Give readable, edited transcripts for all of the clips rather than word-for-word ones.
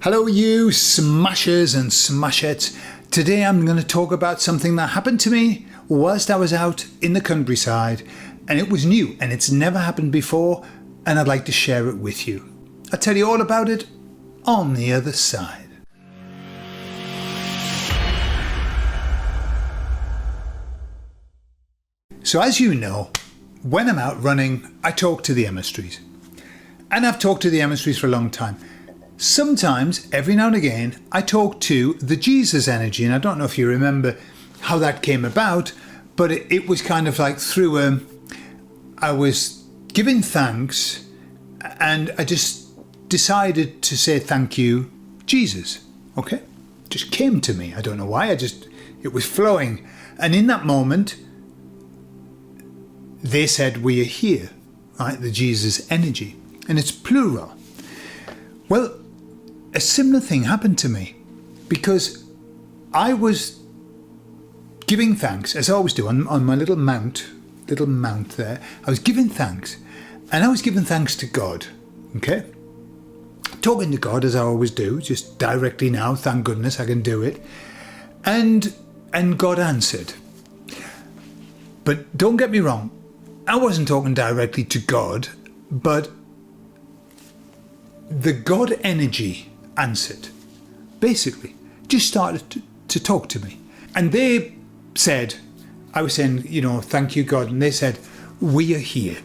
Hello you smashers and smashettes. Today I'm going to talk about something that happened to me whilst I was out in the countryside, and it was new and it's never happened before, and I'd like to share it with you. I'll tell you all about it on the other side. So as you know, when I'm out running, I talk to the emissaries. And I've talked to the emissaries for a long time. Sometimes, every now and again, I talk to the Jesus energy, and I don't know if you remember how that came about, but it was kind of like through I was giving thanks, and I just decided to say thank you, Jesus. Okay? Just came to me. I don't know why. It was flowing. And in that moment, they said, we are here, right? The Jesus energy. And it's plural. Well, a similar thing happened to me because I was giving thanks, as I always do, on my little mount there. I was giving thanks, and I was giving thanks to God, okay? Talking to God, as I always do, just directly now, thank goodness I can do it. And God answered. But don't get me wrong, I wasn't talking directly to God, but the God energy answered. Basically, just started to talk to me. And they said, I was saying, thank you, God. And they said, we are here.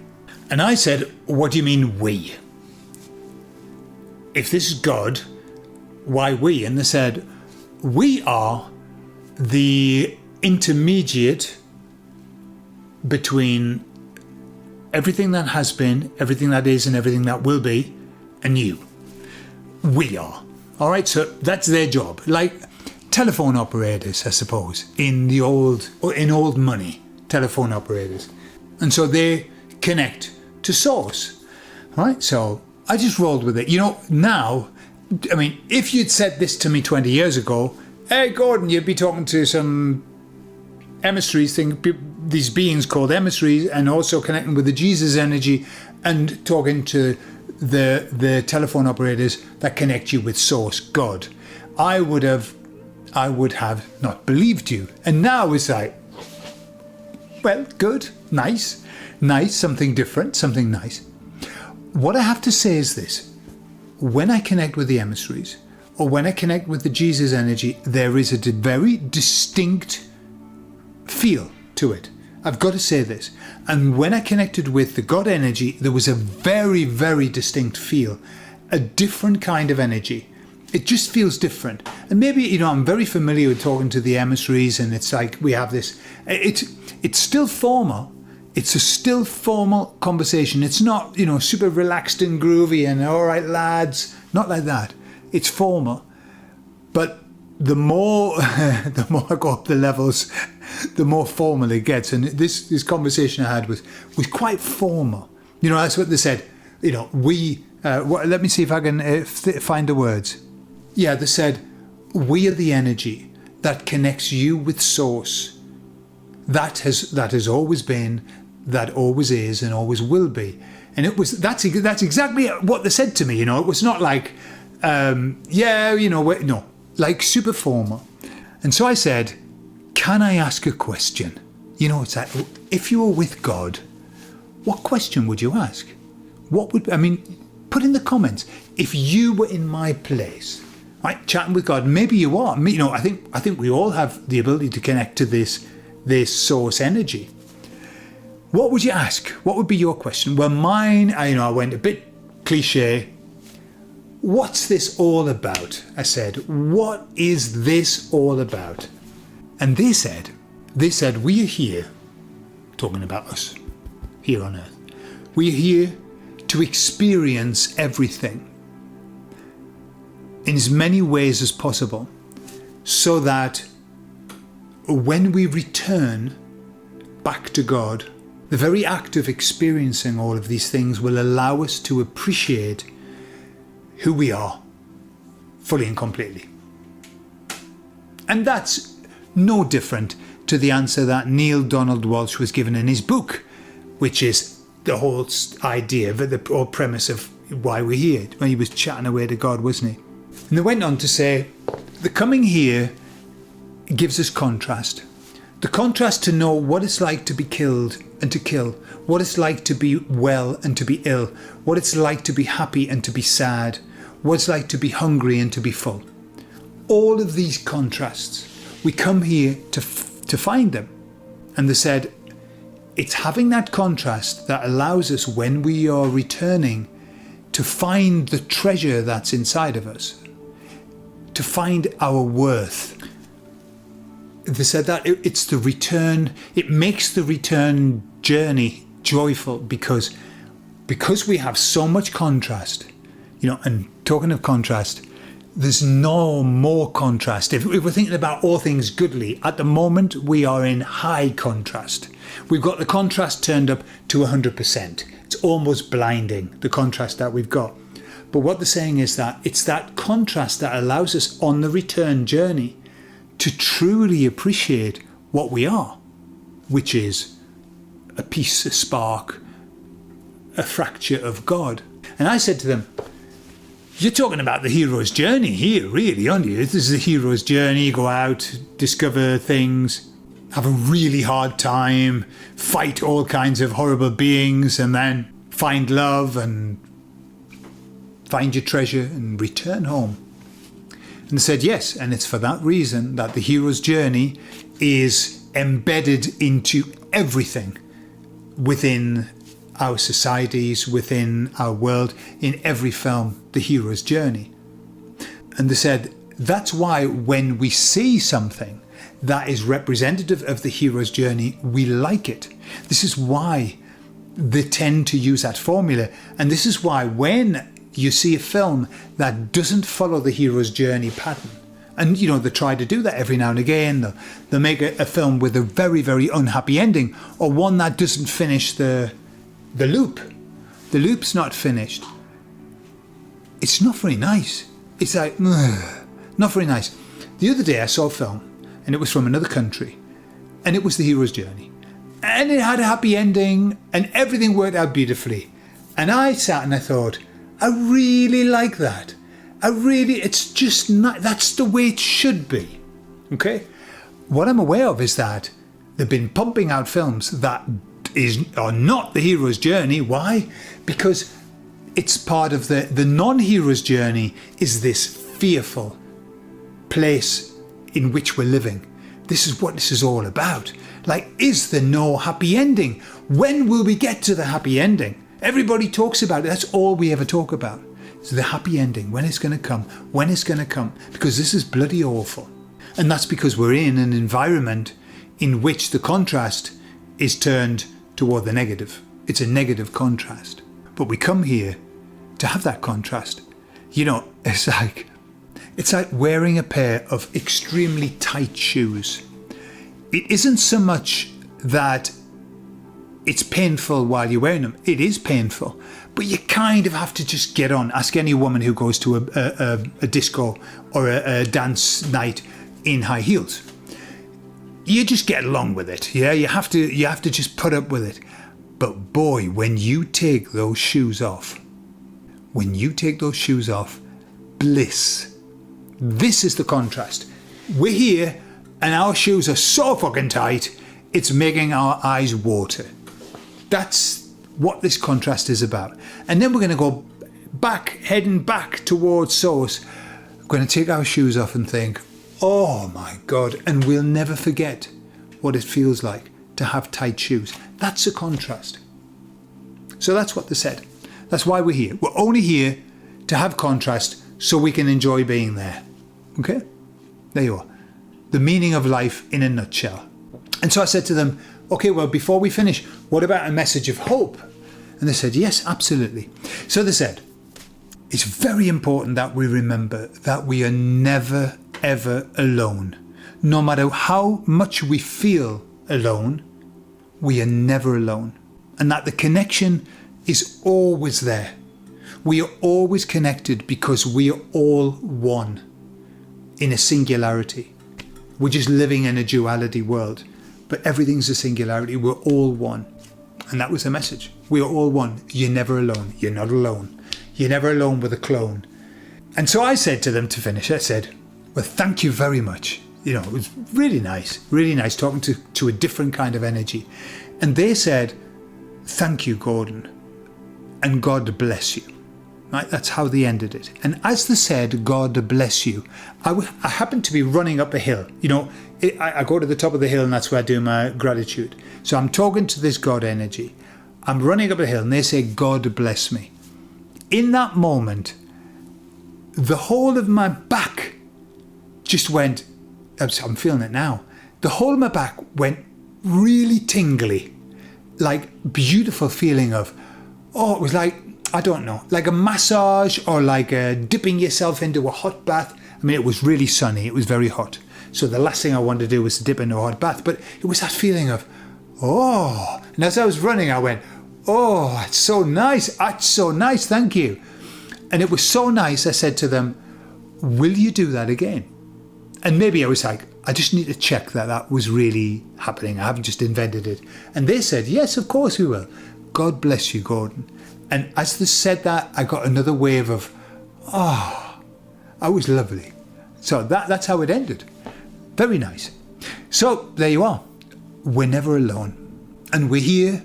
And I said, what do you mean we? If this is God, why we? And they said, we are the intermediate between everything that has been, everything that is, and everything that will be, and you. We are. All right, so that's their job. Like telephone operators, I suppose, in old money, telephone operators. And so they connect to source. All right, so I just rolled with it. Now, I mean, if you'd said this to me 20 years ago, hey, Gordon, you'd be talking to some emissaries, these beings called emissaries, and also connecting with the Jesus energy and talking to the telephone operators that connect you with source God. I would have not believed you. And now it's like, well, good, nice, something different, something nice. What I have to say is this: when I connect with the emissaries, or when I connect with the Jesus energy, there is a very distinct feel to it. I've got to say this. And when I connected with the God energy, there was a very, very distinct feel, a different kind of energy. It just feels different. And maybe, I'm very familiar with talking to the emissaries, and it's like we have this, it's still formal. It's a still formal conversation. It's not, super relaxed and groovy and all right, lads, not like that. It's formal. But the more I go up the levels, the more formal it gets. And this conversation I had was quite formal. That's what they said. Let me see if I can find the words. Yeah, they said, we are the energy that connects you with source. That has always been, that always is, and always will be. And that's exactly what they said to me. It was not like, no, like super formal. And so I said, can I ask a question? It's like, if you were with God, what question would you ask? Put in the comments, if you were in my place, right, chatting with God, maybe you are. I think we all have the ability to connect to this source energy. What would you ask? What would be your question? Well, mine, I went a bit cliche. What's this all about? I said, what is this all about? And they said, we are here, talking about us, here on earth. We are here to experience everything in as many ways as possible, so that when we return back to God, the very act of experiencing all of these things will allow us to appreciate who we are fully and completely. And that's no different to the answer that Neil Donald Walsh was given in his book, which is the whole idea, the whole premise of why we're here, when he was chatting away to God, wasn't he? And they went on to say, the coming here gives us contrast. The contrast to know what it's like to be killed and to kill, what it's like to be well and to be ill, what it's like to be happy and to be sad, what it's like to be hungry and to be full. All of these contrasts, we come here to find them. And they said, it's having that contrast that allows us, when we are returning, to find the treasure that's inside of us, to find our worth. They said that it's the return, it makes the return journey joyful because we have so much contrast, and talking of contrast, there's no more contrast. If we're thinking about all things goodly, at the moment we are in high contrast. We've got the contrast turned up to 100%. It's almost blinding, the contrast that we've got. But what they're saying is that it's that contrast that allows us on the return journey to truly appreciate what we are, which is a piece, a spark, a fracture of God. And I said to them, you're talking about the hero's journey here, really, aren't you? This is the hero's journey. You go out, discover things, have a really hard time, fight all kinds of horrible beings, and then find love and find your treasure and return home. And they said yes, and it's for that reason that the hero's journey is embedded into everything within our societies, within our world, in every film, the hero's journey. And they said that's why when we see something that is representative of the hero's journey, we like it. This is why they tend to use that formula. And this is why when you see a film that doesn't follow the hero's journey pattern, and they try to do that every now and again, they'll make a film with a very, very unhappy ending, or one that doesn't finish the loop. The loop's not finished. It's not very nice. It's like, not very nice. The other day I saw a film, and it was from another country, and it was the hero's journey. And it had a happy ending, and everything worked out beautifully. And I sat and I thought, I really like that. It's just not, that's the way it should be. Okay? What I'm aware of is that they've been pumping out films that are not the hero's journey. Why? Because it's part of the non-hero's journey is this fearful place in which we're living. This is what this is all about. Like, is there no happy ending? When will we get to the happy ending? Everybody talks about it. That's all we ever talk about. So the happy ending, when it's going to come, when it's going to come, because this is bloody awful. And that's because we're in an environment in which the contrast is turned toward the negative. It's a negative contrast. But we come here to have that contrast. It's like wearing a pair of extremely tight shoes. It isn't so much that it's painful while you're wearing them. It is painful, but you kind of have to just get on. Ask any woman who goes to a disco or a dance night in high heels. You just get along with it. Yeah, you have to just put up with it. But boy, when you take those shoes off, bliss. This is the contrast. We're here and our shoes are so fucking tight, it's making our eyes water. That's what this contrast is about. And then we're going to go heading back towards source. We're going to take our shoes off and think, oh my God, and we'll never forget what it feels like to have tight shoes. That's a contrast. So that's what they said. That's why we're here. We're only here to have contrast so we can enjoy being there. Okay? There you are. The meaning of life in a nutshell. And so I said to them, okay, well, before we finish, what about a message of hope? And they said, yes, absolutely. So they said, it's very important that we remember that we are never, ever alone. No matter how much we feel alone, we are never alone. And that the connection is always there. We are always connected because we are all one in a singularity. We're just living in a duality world, but everything's a singularity. We're all one. And that was the message. We are all one. You're never alone. You're not alone. You're never alone with a clone. And so I said to them to finish, I said, well, thank you very much. You know, it was really nice talking to a different kind of energy. And they said, thank you, Gordon, and God bless you. Right? That's how they ended it. And as they said, God bless you, I happened to be running up a hill. You know, I go to the top of the hill and that's where I do my gratitude. So I'm talking to this God energy. I'm running up a hill and they say, God bless me. In that moment, the whole of my back just went, I'm feeling it now. The whole of my back went really tingly, like beautiful feeling of, it was like, I don't know, like a massage or like dipping yourself into a hot bath. I mean, it was really sunny. It was very hot. So the last thing I wanted to do was to dip into a hot bath. But it was that feeling of, And as I was running, I went, it's so nice. That's so nice. Thank you. And it was so nice. I said to them, will you do that again? And maybe I was like, I just need to check that was really happening. I haven't just invented it. And they said, yes, of course we will. God bless you, Gordon. And as they said that, I got another wave of, that was lovely. So that's how it ended. Very nice. So there you are. We're never alone. And we're here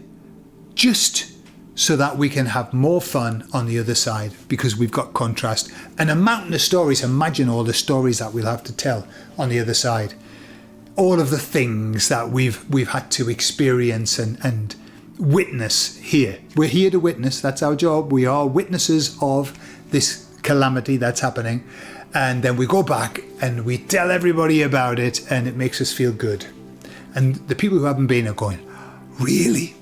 just so that we can have more fun on the other side, because we've got contrast and a mountain of stories. Imagine all the stories that we'll have to tell on the other side. All of the things that we've had to experience and witness here. We're here to witness. That's our job. We are witnesses of this calamity that's happening. And then we go back and we tell everybody about it, and it makes us feel good. And the people who haven't been are going, really?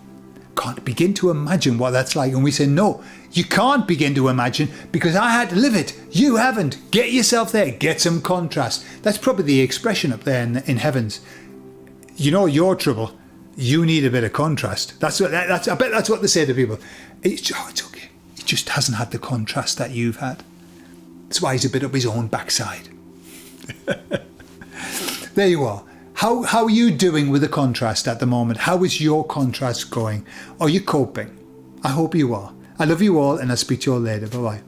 Can't begin to imagine what that's like. And we say, no, you can't begin to imagine because I had to live it. You haven't. Get yourself there. Get some contrast. That's probably the expression up there in heavens. You know your trouble. You need a bit of contrast. I bet that's what they say to people. It's okay. He just hasn't had the contrast that you've had. That's why he's a bit up his own backside. There you are. How are you doing with the contrast at the moment? How is your contrast going? Are you coping? I hope you are. I love you all, and I'll speak to you all later. Bye-bye.